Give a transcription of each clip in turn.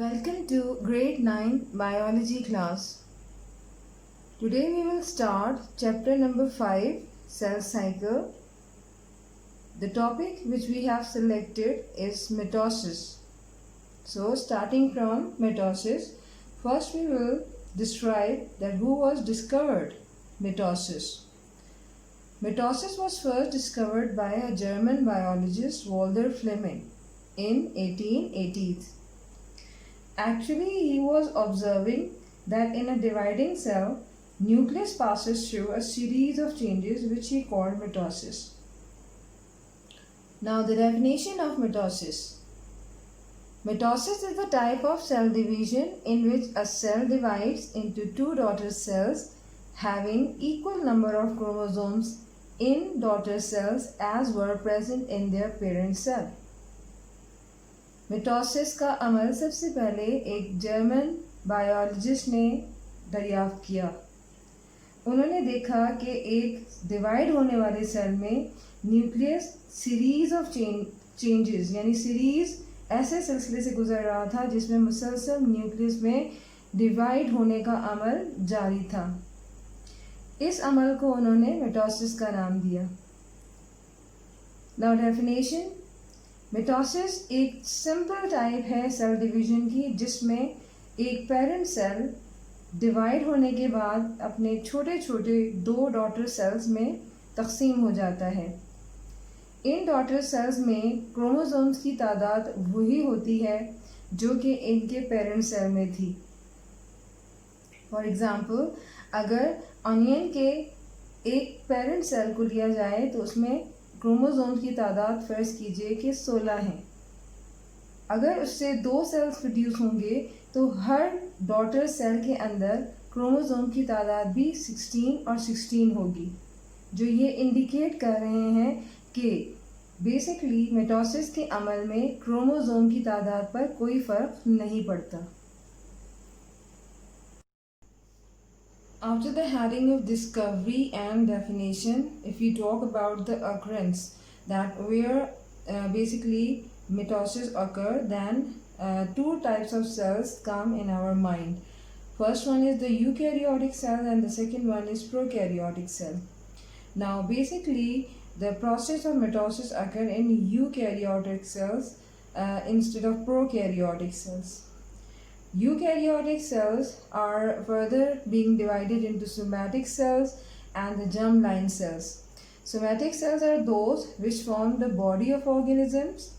Welcome to grade 9 biology class. Today we will start chapter number 5, cell cycle. The topic which we have selected is mitosis. So starting from mitosis, first we will describe that who was discovered mitosis. Mitosis was first discovered by a German biologist Walter Fleming in 1880s. Actually, he was observing that in a dividing cell, nucleus passes through a series of changes which he called mitosis. Now, the definition of mitosis. Mitosis is the type of cell division in which a cell divides into two daughter cells having equal number of chromosomes in daughter cells as were present in their parent cell. Mitosis का अमल सबसे पहले एक German biologist ने दरियाफ्त किया। उन्होंने देखा कि एक डिवाइड होने वाले सेल में न्यूक्लियस सीरीज ऑफ चेंजेस यानी सीरीज ऐसे सिलसिले से गुजर रहा था जिसमें मुसलसल न्यूक्लियस में डिवाइड होने का अमल जारी था। इस अमल को उन्होंने मिटोसिस का नाम दिया। नाउ डेफिनेशन, मिटोसिस एक सिंपल टाइप है सेल डिवीजन की जिसमें एक पेरेंट सेल डिवाइड होने के बाद अपने छोटे छोटे दो डॉटर सेल्स में तकसीम हो जाता है। इन डॉटर सेल्स में क्रोमोसोम्स की तादाद वही होती है जो कि इनके पेरेंट सेल में थी। फॉर एग्ज़ाम्पल, अगर ऑनियन के एक पेरेंट सेल को लिया जाए तो उसमें क्रोमोसोम्स की तादाद फर्ज कीजिए कि 16 हैं। अगर उससे दो सेल्स प्रोड्यूस होंगे तो हर डॉटर सेल के अंदर क्रोमोसोम की तादाद भी 16 और 16 होगी, जो ये इंडिकेट कर रहे हैं कि बेसिकली मिटोसिस के अमल में क्रोमोसोम की तादाद पर कोई फ़र्क नहीं पड़ता। After the heading of discovery and definition, if we talk about the occurrence, that where basically mitosis occur, then two types of cells come in our mind. First one is the eukaryotic cell and the second one is prokaryotic cell. Now basically the process of mitosis occur in eukaryotic cells instead of prokaryotic cells. Eukaryotic cells are further being divided into somatic cells and the germline cells. Somatic cells are those which form the body of organisms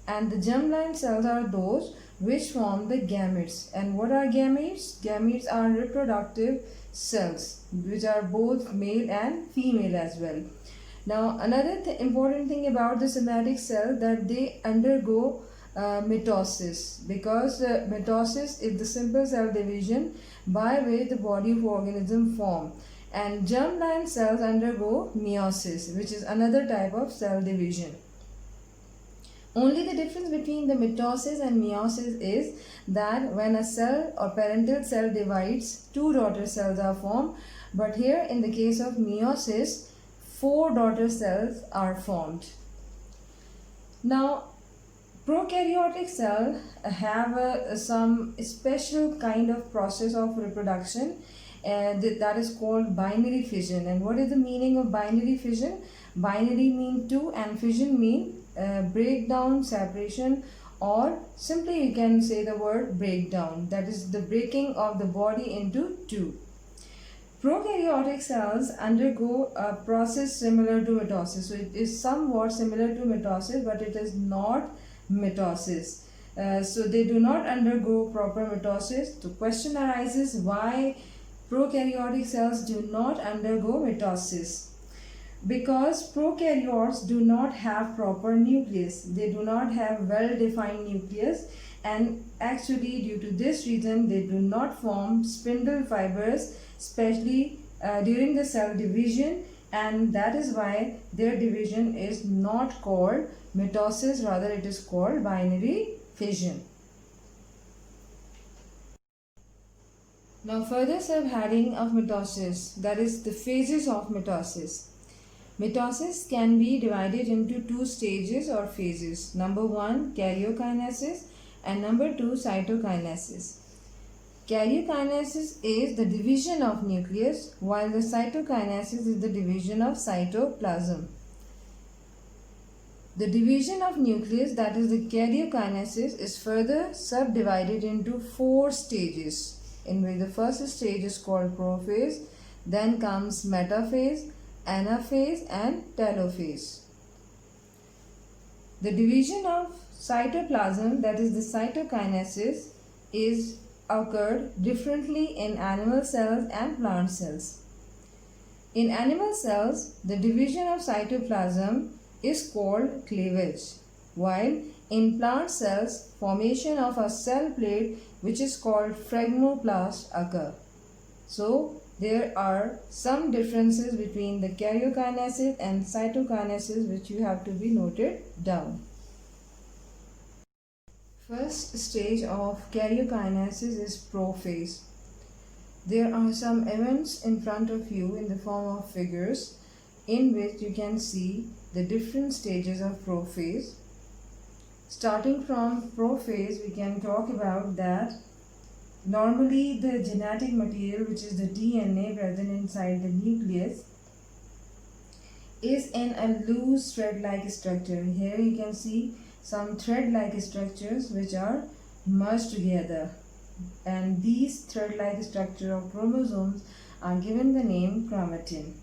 and the germline cells are those which form the gametes. And what are gametes? Gametes are reproductive cells which are both male and female as well. Now another important thing about the somatic cell that they undergo mitosis, because mitosis is the simple cell division by which the body of organism form, and germline cells undergo meiosis, which is another type of cell division. Only the difference between the mitosis and meiosis is that when a cell or parental cell divides, two daughter cells are formed, but here in the case of meiosis, 4 daughter cells are formed. Now prokaryotic cells have some special kind of process of reproduction that is called binary fission. And what is the meaning of binary fission? Binary mean two and fission mean breakdown, separation, or simply you can say the word breakdown, that is the breaking of the body into two. Prokaryotic cells undergo a process similar to mitosis. So it is somewhat similar to mitosis, but it is not mitosis. So they do not undergo proper mitosis. The question arises, why prokaryotic cells do not undergo mitosis? Because prokaryotes do not have proper nucleus. They do not have well-defined nucleus, and actually due to this reason they do not form spindle fibers, especially during the cell division, and that is why their division is not called mitosis, rather it is called binary fission. Now further subheading of mitosis, that is the phases of mitosis. Mitosis can be divided into two stages or phases. Number 1, karyokinesis, And number 2, cytokinesis. Karyokinesis is the division of nucleus, while the cytokinesis is the division of cytoplasm. The division of nucleus, that is the karyokinesis, is further subdivided into 4 stages, in which the first stage is called prophase, then comes metaphase, anaphase and telophase. The division of cytoplasm, that is the cytokinesis, is occurred differently in animal cells and plant cells. In animal cells, the division of cytoplasm is called cleavage, while in plant cells, formation of a cell plate which is called phragmoplast occur. So, there are some differences between the karyokinesis and cytokinesis which you have to be noted down. First stage of karyokinesis is prophase. There are some events in front of you in the form of figures in which you can see the different stages of prophase. Starting from prophase, we can talk about that normally the genetic material, which is the DNA present inside the nucleus, is in a loose thread-like structure. Here you can see some thread-like structures which are merged together, and these thread-like structure of chromosomes are given the name chromatin.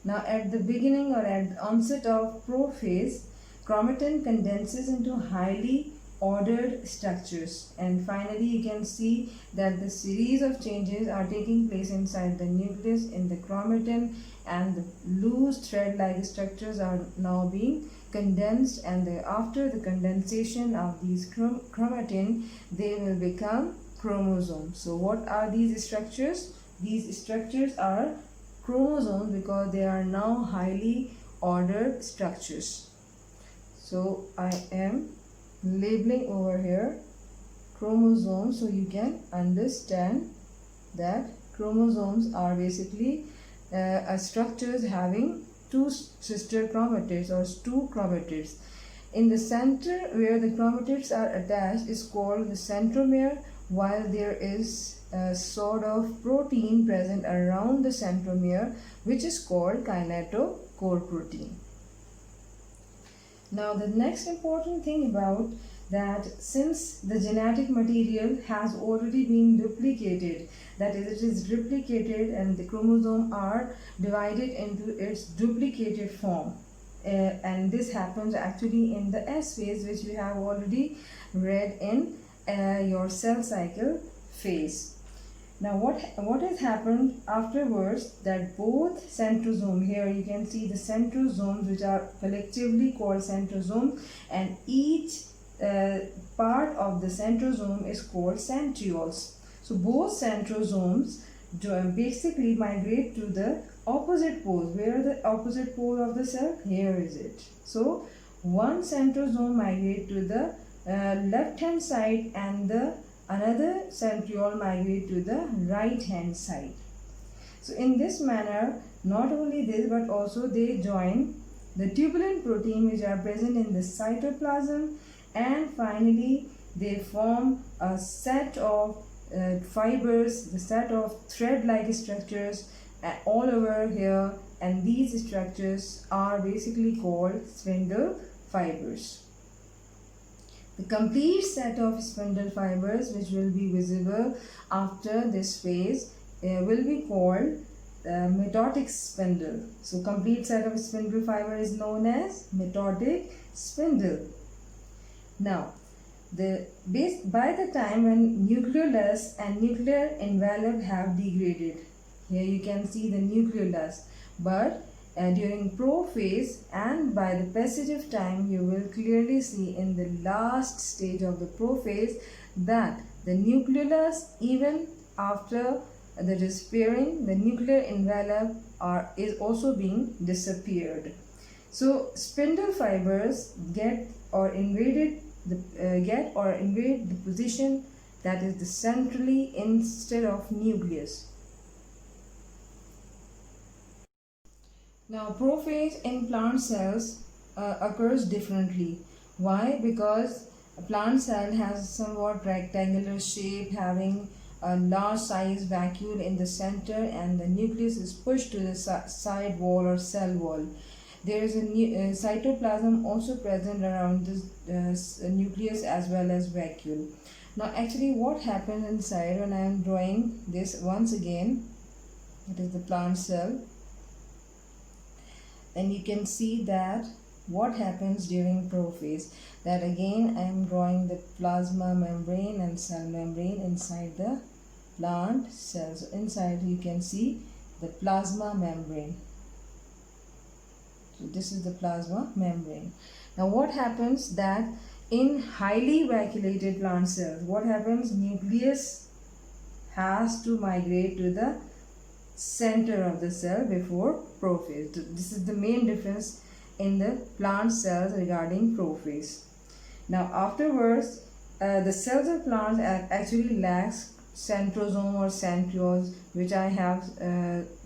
Now at the beginning or at the onset of prophase, chromatin condenses into highly ordered structures, and finally you can see that the series of changes are taking place inside the nucleus in the chromatin, and the loose thread-like structures are now being condensed, and after the condensation of these chromatin, they will become chromosomes. So what are these structures? These structures are chromosomes because they are now highly ordered structures. So I am labeling over here chromosomes so you can understand that chromosomes are basically structures having 2 sister chromatids or 2 chromatids. In the center where the chromatids are attached is called the centromere, while there is a sort of protein present around the centromere which is called kinetochore protein. Now the next important thing about that, since the genetic material has already been duplicated, that is, it is replicated and the chromosome are divided into its duplicated form, and this happens actually in the S phase, which we have already read in your cell cycle phase. Now what has happened afterwards, that both centrosome, here you can see the centrosomes which are collectively called centrosomes, and each part of the centrosome is called centrioles. So both centrosomes basically migrate to the opposite pole. Where the opposite pole of the cell? Here is it. So one centrosome migrate to the left hand side, and the another centriole migrate to the right hand side. So in this manner, not only this but also they join the tubulin protein which are present in the cytoplasm, and finally they form a set of fibers, the set of thread-like structures all over here, and these structures are basically called spindle fibers. The complete set of spindle fibers which will be visible after this phase will be called mitotic spindle. So complete set of spindle fiber is known as mitotic spindle. Now by the time when nucleolus and nuclear envelope have degraded, here you can see the nucleolus, but during prophase and by the passage of time, you will clearly see in the last stage of the prophase that the nucleolus, even after the disappearing, the nuclear envelope is also being disappeared. So spindle fibers invade the position that is the centrally instead of nucleus. Now prophase in plant cells occurs differently. Why? Because A plant cell has somewhat rectangular shape, having a large size vacuole in the center, and the nucleus is pushed to the side wall or cell wall. There is a cytoplasm also present around this nucleus as well as vacuole. Now actually what happens inside, when I am drawing this once again, it is the plant cell, and you can see that what happens during prophase, that again I am drawing the plasma membrane and cell membrane inside the plant cells. So inside you can see the plasma membrane. So this is the plasma membrane. Now what happens, that in highly vacuolated plant cells, what happens, nucleus has to migrate to the center of the cell before prophase. This is the main difference in the plant cells regarding prophase. Now afterwards, the cells of plants actually lacks centrosome or centrioles, which I have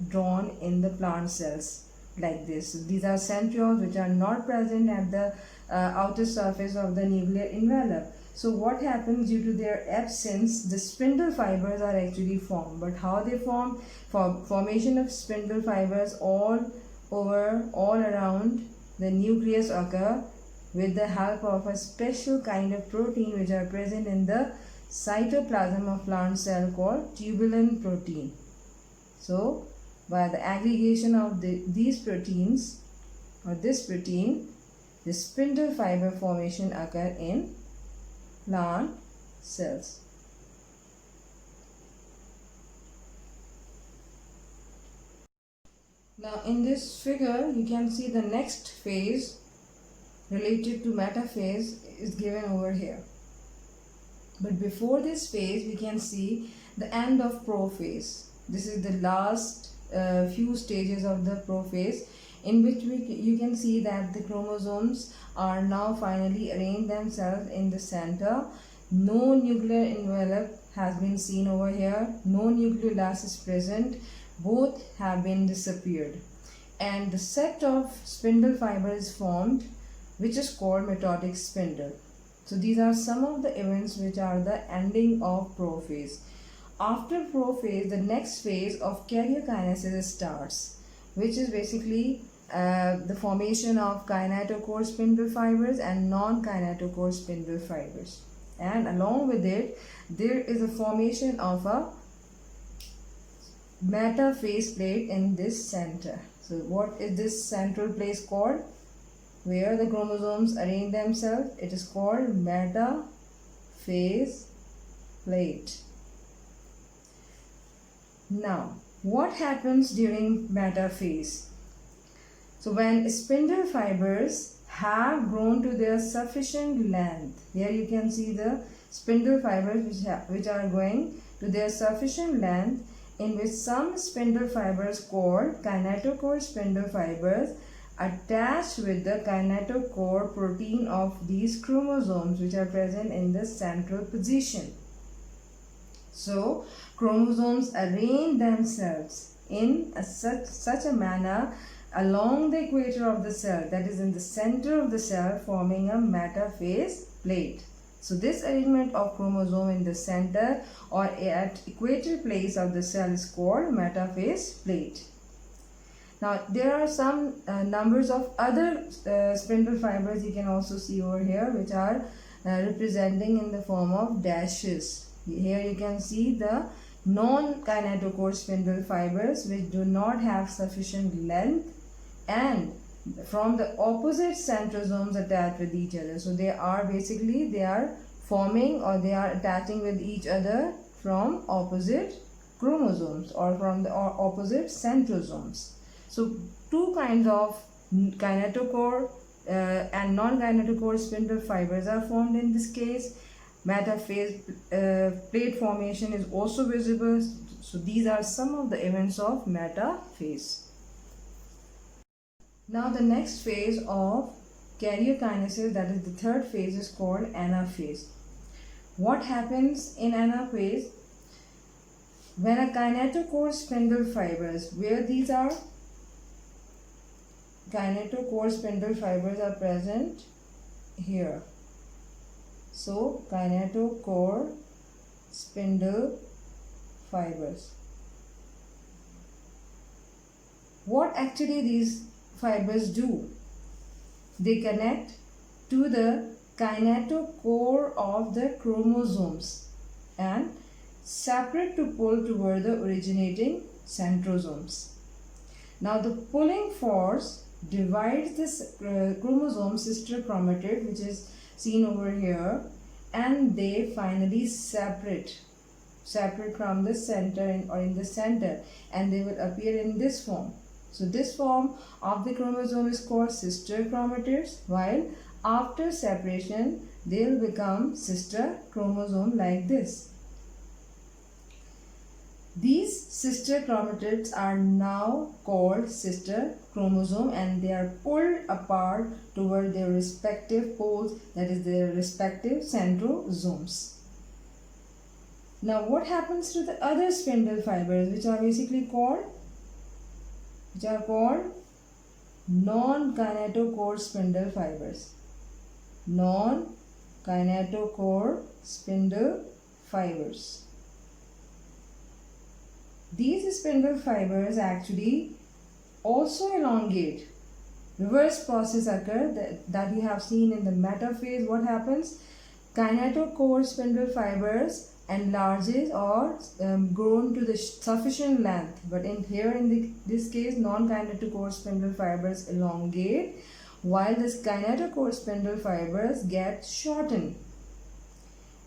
drawn in the plant cells like this. So these are centrioles which are not present at the outer surface of the nuclear envelope. So what happens, due to their absence, the spindle fibers are actually formed. But how they form? Formation of spindle fibers all around the nucleus occur with the help of a special kind of protein which are present in the cytoplasm of plant cell called tubulin protein. So by the aggregation of these proteins or this protein, the spindle fiber formation occur in plant cells. Now in this figure you can see the next phase related to metaphase is given over here. But before this phase we can see the end of prophase. This is the last few stages of the prophase, in which you can see that the chromosomes are now finally arranged themselves in the center. No nuclear envelope has been seen over here. No nucleolus is present. Both have been disappeared, and the set of spindle fibers is formed, which is called mitotic spindle. So these are some of the events which are the ending of prophase. After prophase, the next phase of karyokinesis starts, which is basically the formation of kinetochore spindle fibers and non-kinetochore spindle fibers. And along with it, there is a formation of a metaphase plate in this center. So what is this central place called, where the chromosomes arrange themselves? It is called metaphase plate. Now what happens during metaphase? So when spindle fibers have grown to their sufficient length, here you can see the spindle fibers which are going to their sufficient length, in which some spindle fibers called kinetochore spindle fibers attach with the kinetochore protein of these chromosomes which are present in the central position. So chromosomes arrange themselves in such a manner along the equator of the cell, that is in the center of the cell, forming a metaphase plate. So this arrangement of chromosome in the center or at equator place of the cell is called metaphase plate. Now there are some numbers of other spindle fibers you can also see over here, which are representing in the form of dashes. Here you can see the non-kinetochore spindle fibers which do not have sufficient length and from the opposite centrosomes attached with each other. So they are forming, or they are attaching with each other from opposite chromosomes or from the opposite centrosomes. So two kinds of kinetochore and non-kinetochore spindle fibers are formed in this case. Metaphase plate formation is also visible. So these are some of the events of metaphase. Now the next phase of karyokinesis, that is the third phase, is called Anaphase. What happens in Anaphase? When a kinetochore spindle fibers, where these are kinetochore spindle fibers are present here. So kinetochore spindle fibers. What actually these fibers do? They connect to the kinetochore of the chromosomes and separate to pull toward the originating centrosomes. Now the pulling force divides this chromosome sister chromatid, which is seen over here, and they finally separate from the center or in the center, and they will appear in this form. So this form of the chromosome is called sister chromatids, while after separation they will become sister chromosome like this. These sister chromatids are now called sister chromosome, and they are pulled apart toward their respective poles, that is their respective centrosomes. Now what happens to the other spindle fibers, which are basically called non-kinetochore spindle fibers? Non-kinetochore spindle fibers. These spindle fibers actually also elongate. Reverse process occur that you have seen in the metaphase. What happens? Kinetochore spindle fibers enlarges or grown to the sufficient length, but in this case non-kinetochore spindle fibers elongate, while this kinetochore spindle fibers get shortened.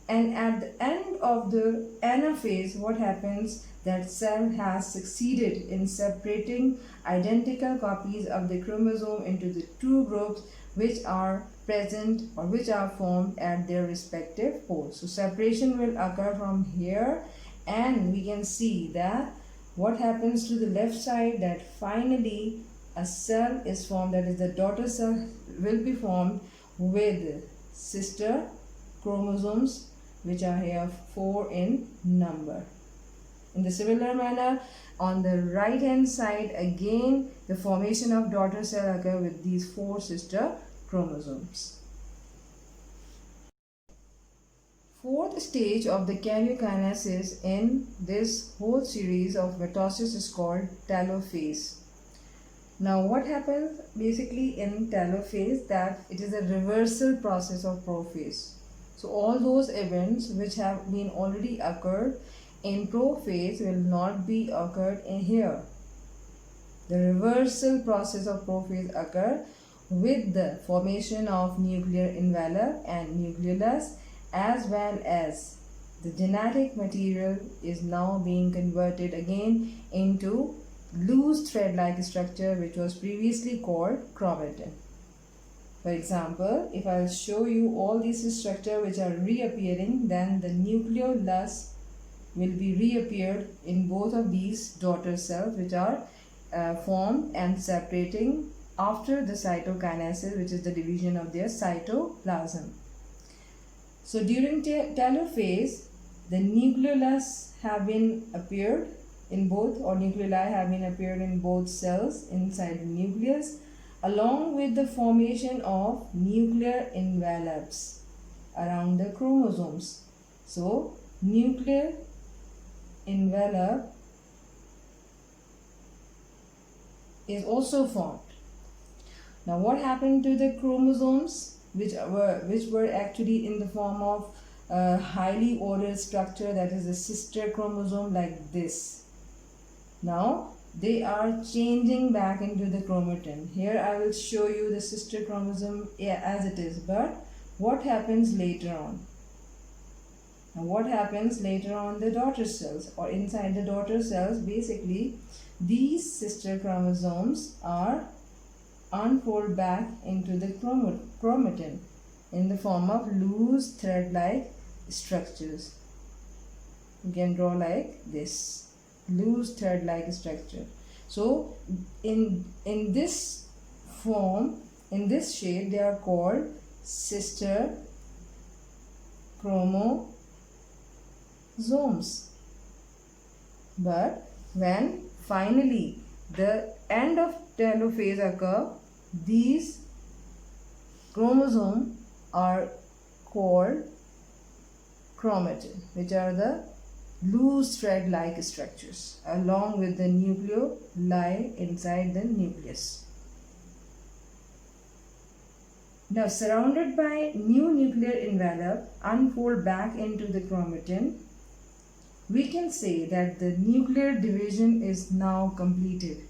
And at the end of the anaphase, what happens? That cell has succeeded in separating identical copies of the chromosome into the two groups which are present or which are formed at their respective poles. So separation will occur from here, and we can see that what happens to the left side, that finally a cell is formed, that is the daughter cell will be formed with sister chromosomes, which are here 4 in number. In the similar manner, on the right hand side again the formation of daughter cell occur with these 4 sister chromosomes. Fourth stage of the karyokinesis in this whole series of mitosis is called telophase. Now what happens basically in telophase, that it is a reversal process of prophase. So all those events which have been already occurred in prophase will not be occurred in here. The reversal process of prophase occur with the formation of nuclear envelope and nucleolus, as well as the genetic material is now being converted again into loose thread-like structure, which was previously called chromatin. For example, if I will show you all these structures which are reappearing, then the nucleolus will be reappeared in both of these daughter cells, which are formed and separating after the cytokinesis, which is the division of their cytoplasm. So during telophase, the nucleolus have been appeared in both, or nucleoli have been appeared in both cells inside the nucleus, along with the formation of nuclear envelopes around the chromosomes. So nuclear envelope is also formed. Now what happened to the chromosomes, which were actually in the form of a highly ordered structure, that is a sister chromosome like this? Now they are changing back into the chromatin. Here I will show you the sister chromosome as it is, but what happens later on? Now what happens later on the daughter cells, or inside the daughter cells? Basically these sister chromosomes are unfold back into the chromatin in the form of loose thread-like structures. You can draw like this, loose thread-like structure. So in this form, in this shape, they are called sister chromosomes. But when finally the end of telophase occur, these chromosomes are called chromatin, which are the loose thread-like structures, along with the nucleoli inside the nucleus. Now, surrounded by new nuclear envelope unfold back into the chromatin, we can say that the nuclear division is now completed.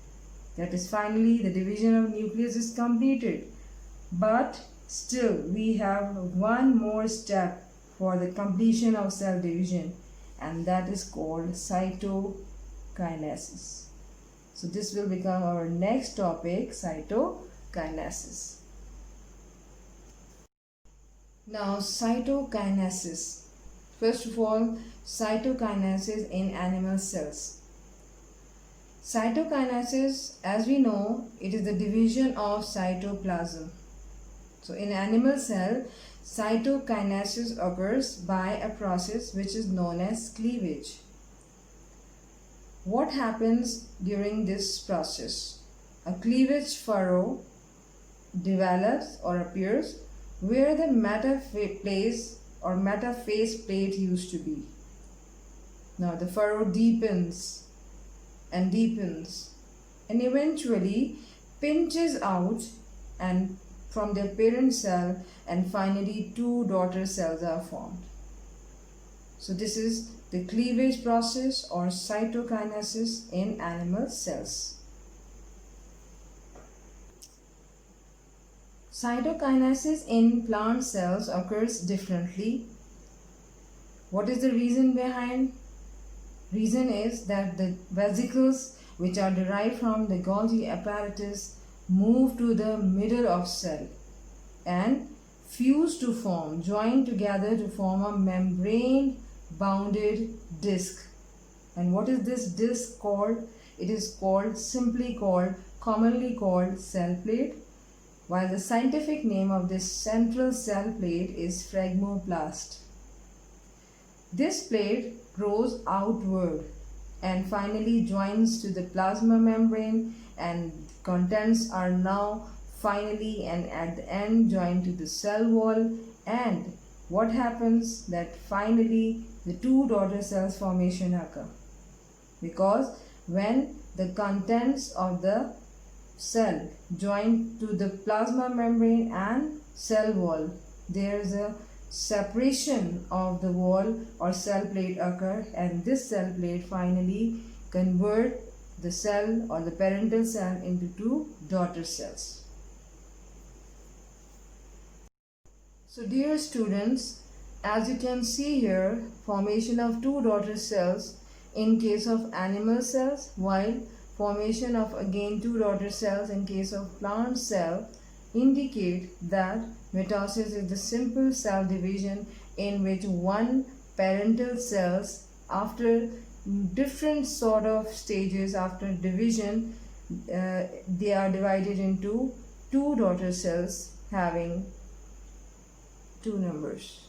That is, finally the division of nucleus is completed. But still we have one more step for the completion of cell division, and that is called cytokinesis. So this will become our next topic, cytokinesis. Now, cytokinesis. First of all, cytokinesis in animal cells. Cytokinesis, as we know, it is the division of cytoplasm. So in animal cell, cytokinesis occurs by a process which is known as cleavage. What happens during this process? A cleavage furrow develops or appears where the metaphase or metaphase plate used to be. Now the furrow deepens and deepens and eventually pinches out and from their parent cell, and finally two daughter cells are formed. So this is the cleavage process or cytokinesis in animal cells. Cytokinesis in plant cells occurs differently. What is the reason behind? Reason is that the vesicles which are derived from the Golgi apparatus move to the middle of cell and fuse to form, join together to form a membrane bounded disc. And what is this disc called? It is commonly called cell plate, while the scientific name of this central cell plate is phragmoplast. This plate grows outward and finally joins to the plasma membrane, and contents are now finally and at the end joined to the cell wall. And what happens? That finally the two daughter cells formation occur, because when the contents of the cell join to the plasma membrane and cell wall, there is a separation of the wall or cell plate occur, and this cell plate finally convert the cell or the parental cell into two daughter cells. So dear students, as you can see here, formation of two daughter cells in case of animal cells, while formation of again two daughter cells in case of plant cell indicate that mitosis is the simple cell division in which one parental cells, after different sort of stages after division, they are divided into two daughter cells having two numbers.